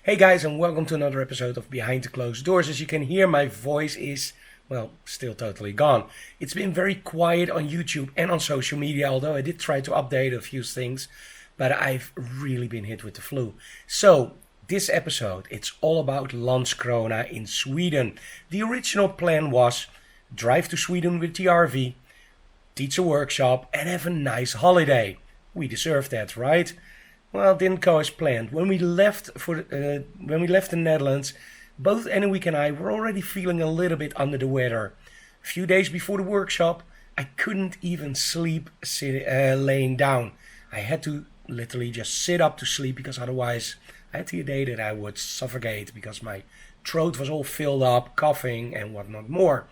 Hey guys, and welcome to another episode of Behind the Closed Doors. As you can hear, my voice is, well, still totally gone. It's been very quiet on YouTube and on social media, although I did try to update a few things, but I've really been hit with the flu. So, this episode, it's all about Landskrona in Sweden. The original plan was drive to Sweden with the RV, teach a workshop, and have a nice holiday. We deserve that, right? Well, it didn't go as planned. When we left the Netherlands, both Anneweek and I were already feeling a little bit under the weather. A few days before the workshop, I couldn't even sleep laying down. I had to literally just sit up to sleep because otherwise I had the idea that I would suffocate because my throat was all filled up, coughing and whatnot more.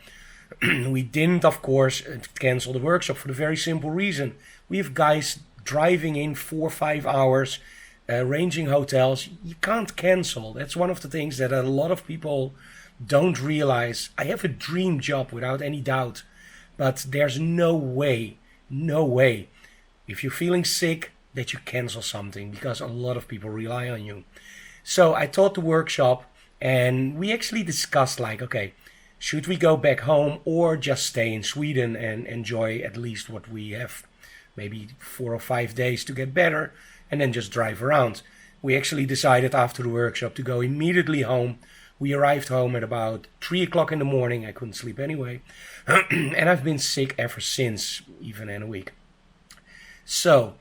We didn't, of course, cancel the workshop for the very simple reason. We have guys driving in 4 or 5 hours, arranging hotels. You can't cancel. That's one of the things that a lot of people don't realize. I have a dream job without any doubt, but there's no way, if you're feeling sick, that you cancel something because a lot of people rely on you. So I taught the workshop and we actually discussed okay, should we go back home or just stay in Sweden and enjoy at least what we have? Maybe 4 or 5 days to get better and then just drive around. We actually decided after the workshop to go immediately home. We arrived home at about 3 o'clock in the morning. I couldn't sleep anyway. And I've been sick ever since, even in a week. So,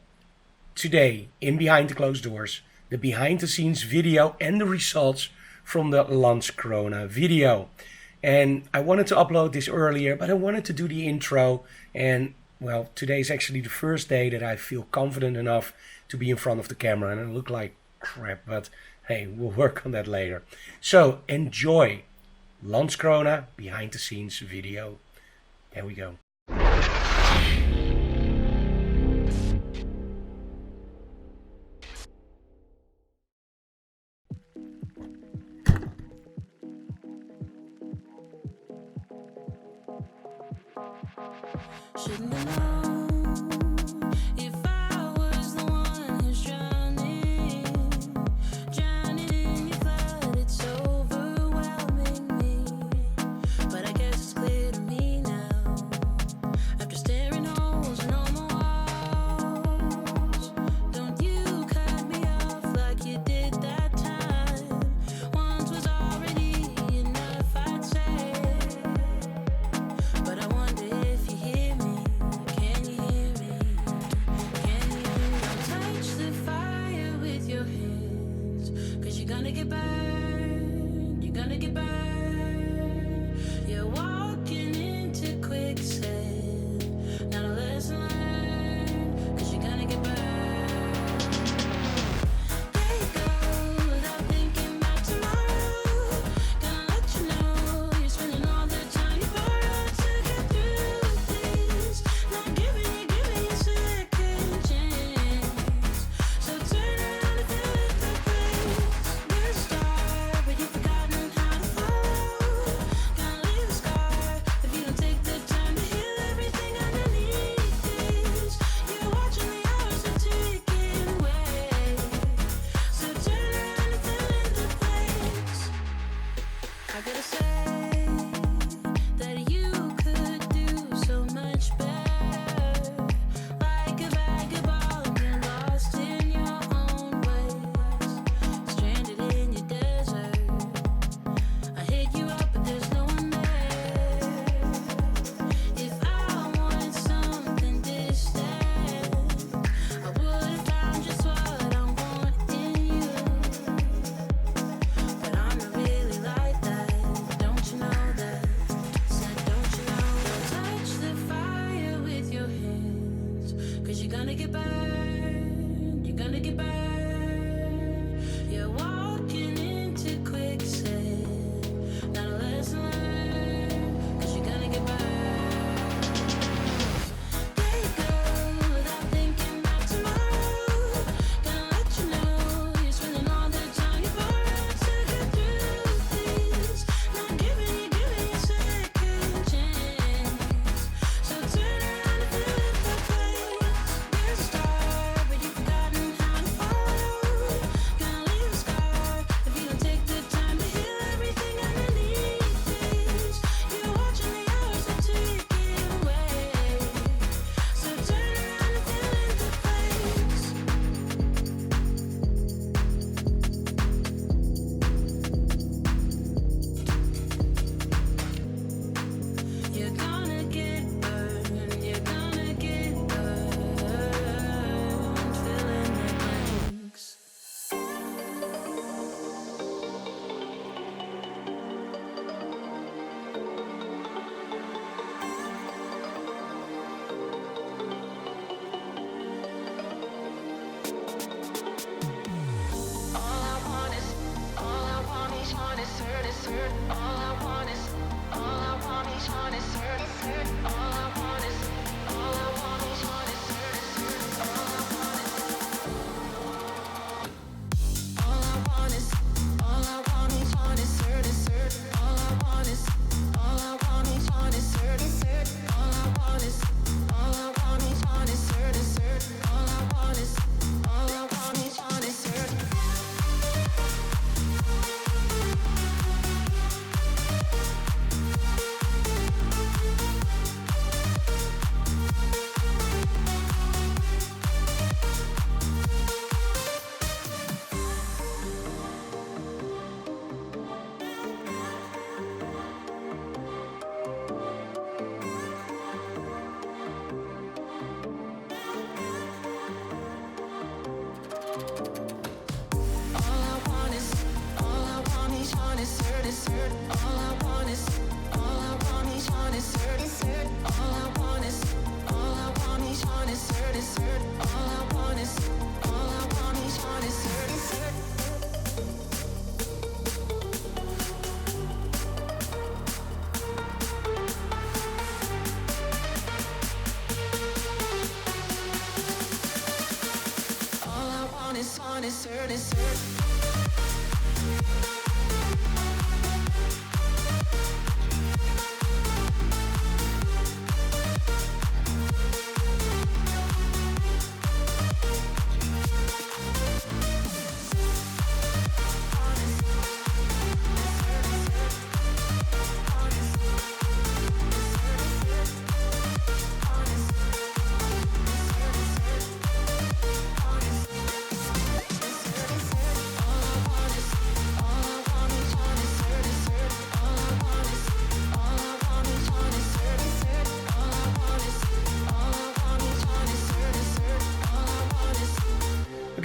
today, in Behind the Closed Doors, the behind the scenes video and the results from the Landskrona video. And I wanted to upload this earlier, but I wanted to do the intro. And well, today is actually the first day that I feel confident enough to be in front of the camera. And I look like crap, but hey, we'll work on that later. So enjoy Landskrona behind the scenes video. There we go. Shouldn't have known if I was the one who's drowning in your flood. It's overwhelming me, but I guess it's clear to me now. After staring holes in all my walls, don't you cut me off like you did that time. Once was already enough, I'd say, but I wonder if you hear me. Can you hear me? Can you hear me? Don't touch the fire with your hands, 'cause you're gonna get burned. You're gonna get burned. You're walking into quicksand. Not a lesson learned, 'cause you're gonna get burned. There you go, without thinking about tomorrow. Gonna let you know you're spending all the time you borrowed to get through this. Not giving you a second chance. So turn around and fill it the place. You're a star, but you've forgotten how to follow.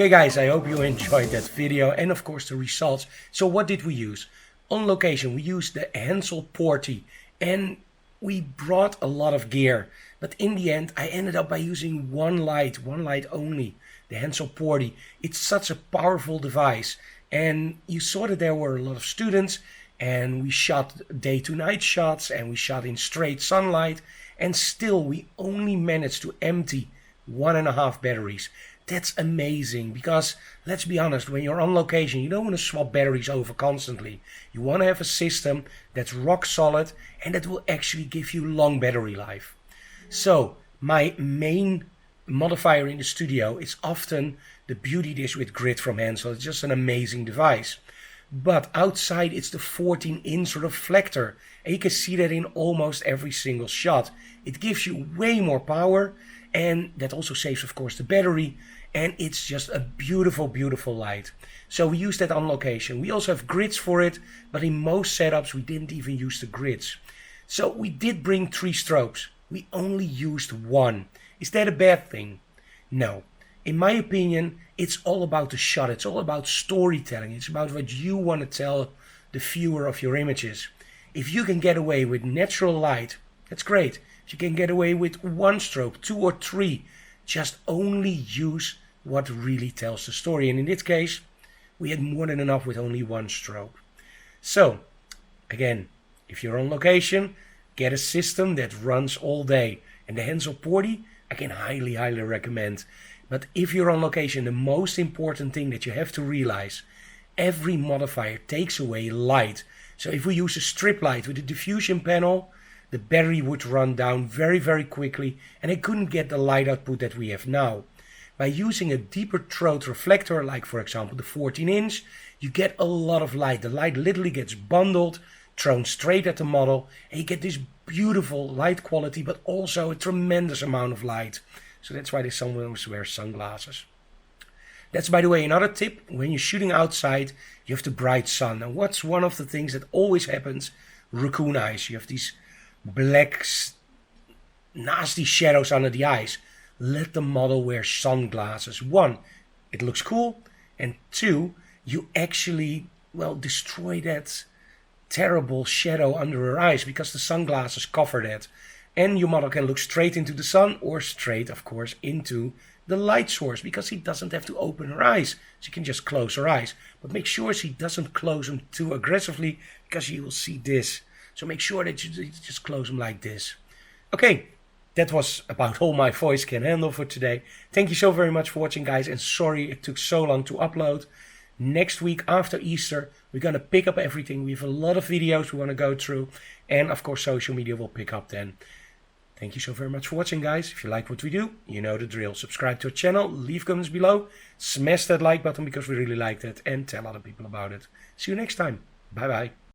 Okay guys, I hope you enjoyed that video and of course the results. So what did we use? On location we used the Hansel Porty and we brought a lot of gear. But in the end I ended up by using one light only. The Hansel Porty. It's such a powerful device. And you saw that there were a lot of students and we shot day to night shots and we shot in straight sunlight. And still we only managed to empty 1.5 batteries. That's amazing because let's be honest, when you're on location you don't want to swap batteries over constantly. You want to have a system that's rock solid and that will actually give you long battery life. So my main modifier in the studio is often the beauty dish with grid from Hansel. It's just an amazing device. But outside it's the 14-inch reflector and you can see that in almost every single shot. It gives you way more power and that also saves of course the battery. And it's just a beautiful, beautiful light. So we use that on location. We also have grids for it, but in most setups we didn't even use the grids. So we did bring 3 strobes. We only used 1. Is that a bad thing? No. In my opinion, it's all about the shot. It's all about storytelling. It's about what you want to tell the viewer of your images. If you can get away with natural light, that's great. If you can get away with 1 strobe, 2 or 3, just only use what really tells the story. And in this case, we had more than enough with only 1 strobe. So, again, if you're on location, get a system that runs all day. And the Hansel Porty, I can highly, highly recommend. But if you're on location, the most important thing that you have to realize, every modifier takes away light. So if we use a strip light with a diffusion panel, the battery would run down very, very quickly and I couldn't get the light output that we have now. By using a deeper throat reflector, like for example the 14-inch, you get a lot of light. The light literally gets bundled, thrown straight at the model, and you get this beautiful light quality, but also a tremendous amount of light. So that's why they sometimes wear sunglasses. That's, by the way, another tip. When you're shooting outside, you have the bright sun. And what's one of the things that always happens? Raccoon eyes. You have these black, nasty shadows under the eyes. Let the model wear sunglasses. 1, it looks cool. And 2, you actually, destroy that terrible shadow under her eyes because the sunglasses cover that. And your model can look straight into the sun or straight, of course, into the light source because he doesn't have to open her eyes. She can just close her eyes. But make sure she doesn't close them too aggressively because you will see this. So make sure that you just close them like this. Okay, that was about all my voice can handle for today. Thank you so very much for watching, guys. And sorry it took so long to upload. Next week after Easter, we're going to pick up everything. We have a lot of videos we want to go through. And of course, social media will pick up then. Thank you so very much for watching, guys. If you like what we do, you know the drill. Subscribe to our channel, leave comments below, smash that like button because we really liked it, and tell other people about it. See you next time. Bye bye.